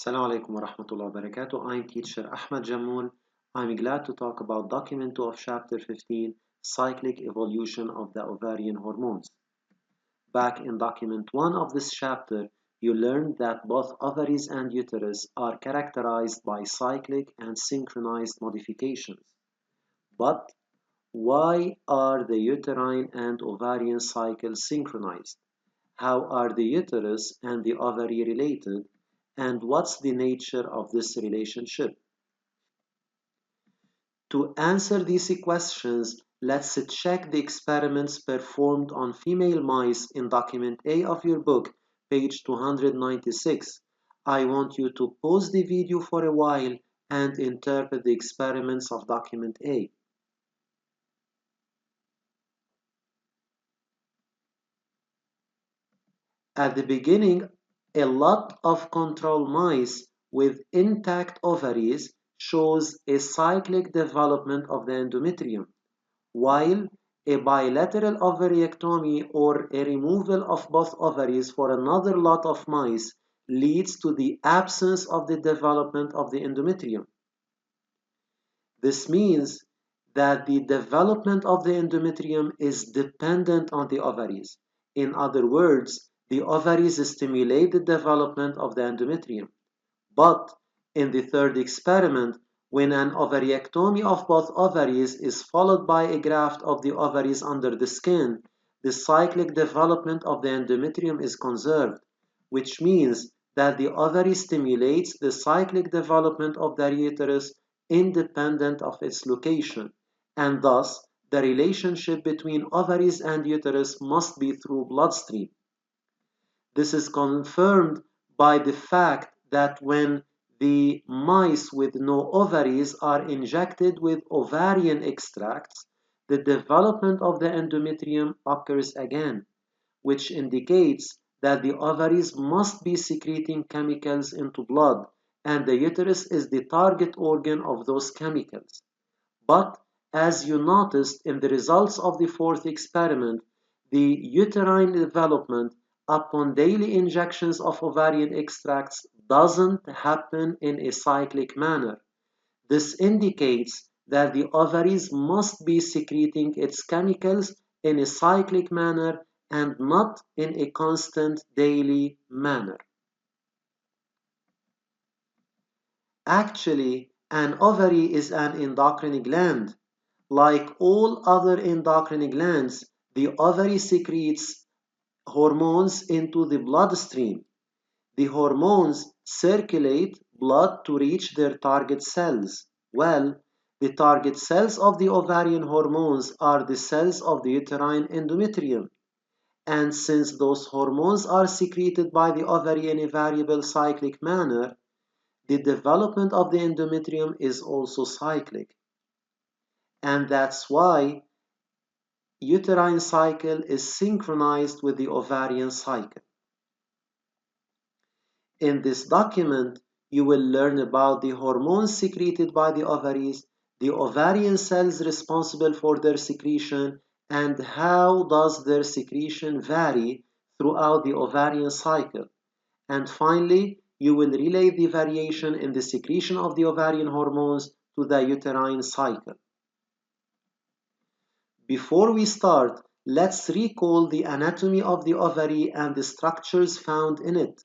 Assalamu alaikum wa rahmatullahi wa barakatuh. I'm teacher Ahmed Jamul. I'm glad to talk about document 2 of chapter 15, cyclic evolution of the ovarian hormones. Back in document 1 of this chapter, you learned that both ovaries and uterus are characterized by cyclic and synchronized modifications. But why are the uterine and ovarian cycles synchronized? How are the uterus and the ovary related? And what's the nature of this relationship? To answer these questions, let's check the experiments performed on female mice in document A of your book, page 296. I want you to pause the video for a while and interpret the experiments of document A. At the beginning, a lot of control mice with intact ovaries shows a cyclic development of the endometrium, while a bilateral ovaryectomy or a removal of both ovaries for another lot of mice leads to the absence of the development of the endometrium. This means that the development of the endometrium is dependent on the ovaries. In other words, the ovaries stimulate the development of the endometrium. But in the third experiment, when an ovaryectomy of both ovaries is followed by a graft of the ovaries under the skin, the cyclic development of the endometrium is conserved, which means that the ovary stimulates the cyclic development of the uterus independent of its location, and thus the relationship between ovaries and uterus must be through bloodstream. This is confirmed by the fact that when the mice with no ovaries are injected with ovarian extracts, the development of the endometrium occurs again, which indicates that the ovaries must be secreting chemicals into blood, and the uterus is the target organ of those chemicals. But as you noticed in the results of the fourth experiment, the uterine development upon daily injections of ovarian extracts doesn't happen in a cyclic manner. This indicates that the ovaries must be secreting its chemicals in a cyclic manner and not in a constant daily manner. Actually, an ovary is an endocrine gland. Like all other endocrine glands, the ovary secretes hormones into the bloodstream. The hormones circulate blood to reach their target cells. Well, the target cells of the ovarian hormones are the cells of the uterine endometrium. And since those hormones are secreted by the ovary in a variable cyclic manner, the development of the endometrium is also cyclic. And that's why uterine cycle is synchronized with the ovarian cycle. In this document, you will learn about the hormones secreted by the ovaries, the ovarian cells responsible for their secretion, and how does their secretion vary throughout the ovarian cycle. And finally, you will relay the variation in the secretion of the ovarian hormones to the uterine cycle. Before we start, let's recall the anatomy of the ovary and the structures found in it.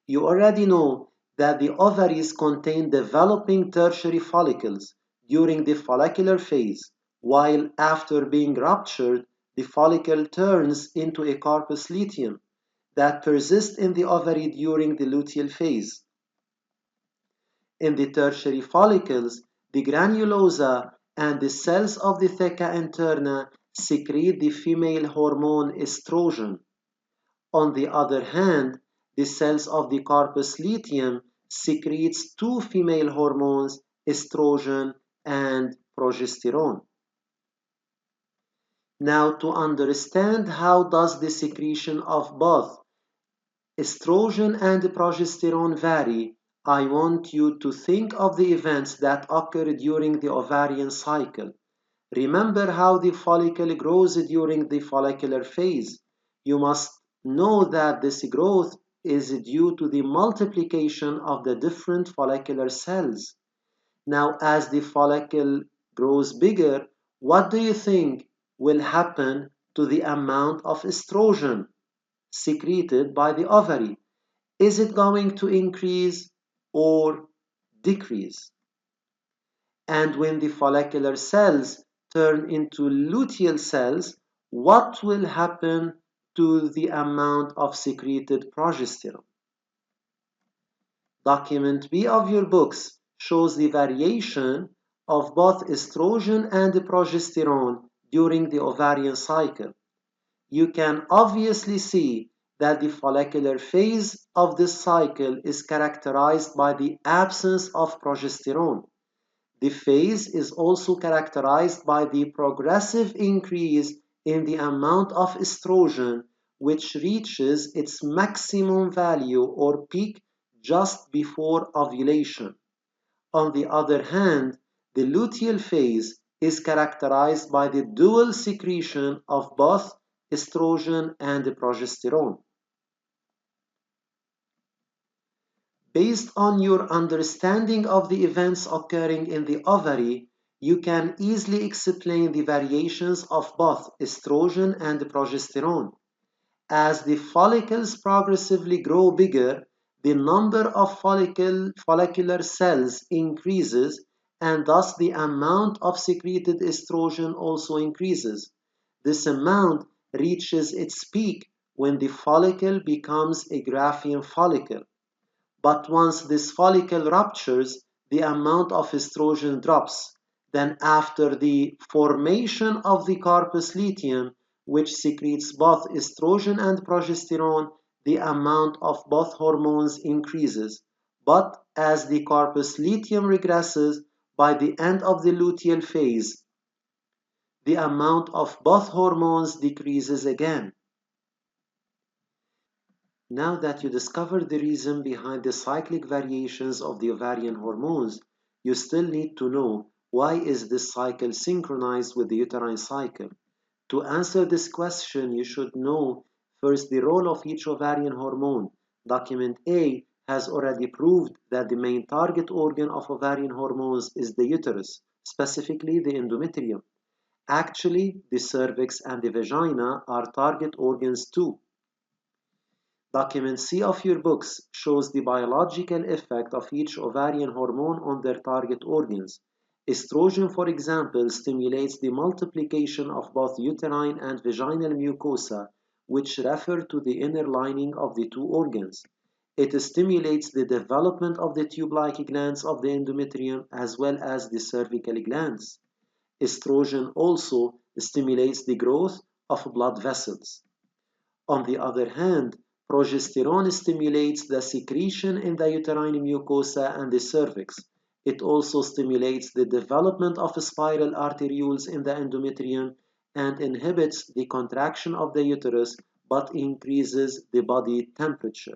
You already know that the ovaries contain developing tertiary follicles during the follicular phase, while after being ruptured, the follicle turns into a corpus luteum that persists in the ovary during the luteal phase. In the tertiary follicles, the granulosa and the cells of the theca interna secrete the female hormone estrogen. On the other hand, the cells of the corpus luteum secretes two female hormones, estrogen and progesterone. Now, to understand how does the secretion of both estrogen and progesterone vary, I want you to think of the events that occur during the ovarian cycle. Remember how the follicle grows during the follicular phase. You must know that this growth is due to the multiplication of the different follicular cells. Now, as the follicle grows bigger, what do you think will happen to the amount of estrogen secreted by the ovary? Is it going to increase or decrease? And when the follicular cells turn into luteal cells, what will happen to the amount of secreted progesterone? Document B of your books shows the variation of both estrogen and progesterone during the ovarian cycle. You can obviously see that the follicular phase of this cycle is characterized by the absence of progesterone. The phase is also characterized by the progressive increase in the amount of estrogen, which reaches its maximum value or peak just before ovulation. On the other hand, the luteal phase is characterized by the dual secretion of both estrogen and progesterone. Based on your understanding of the events occurring in the ovary, you can easily explain the variations of both estrogen and progesterone. As the follicles progressively grow bigger, the number of follicular cells increases, and thus the amount of secreted estrogen also increases. This amount reaches its peak when the follicle becomes a Graafian follicle. But once this follicle ruptures, the amount of estrogen drops. Then after the formation of the corpus luteum, which secretes both estrogen and progesterone, the amount of both hormones increases. But as the corpus luteum regresses, by the end of the luteal phase, the amount of both hormones decreases again. Now that you discovered the reason behind the cyclic variations of the ovarian hormones, you still need to know why is this cycle synchronized with the uterine cycle. To answer this question, you should know first the role of each ovarian hormone. Document A has already proved that the main target organ of ovarian hormones is the uterus, specifically the endometrium. Actually, the cervix and the vagina are target organs too. Document C of your books shows the biological effect of each ovarian hormone on their target organs. Estrogen, for example, stimulates the multiplication of both uterine and vaginal mucosa, which refer to the inner lining of the two organs. It stimulates the development of the tube-like glands of the endometrium as well as the cervical glands. Estrogen also stimulates the growth of blood vessels. On the other hand, progesterone stimulates the secretion in the uterine mucosa and the cervix. It also stimulates the development of spiral arterioles in the endometrium and inhibits the contraction of the uterus but increases the body temperature.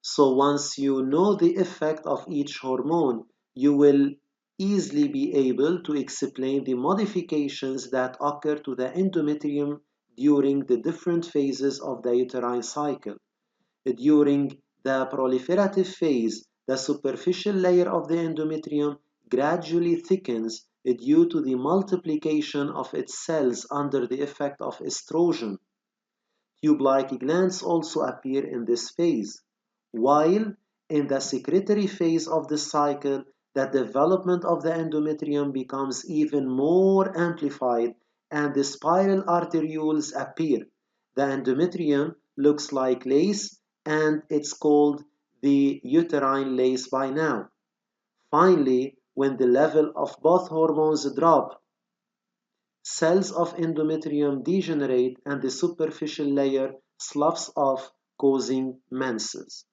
So once you know the effect of each hormone, you will easily be able to explain the modifications that occur to the endometrium during the different phases of the uterine cycle. During the proliferative phase, the superficial layer of the endometrium gradually thickens due to the multiplication of its cells under the effect of estrogen. Tube-like glands also appear in this phase, while in the secretory phase of the cycle, the development of the endometrium becomes even more amplified and the spiral arterioles appear. The endometrium looks like lace and it's called the uterine lace by now. Finally, when the level of both hormones drop, cells of endometrium degenerate and the superficial layer sloughs off, causing menses.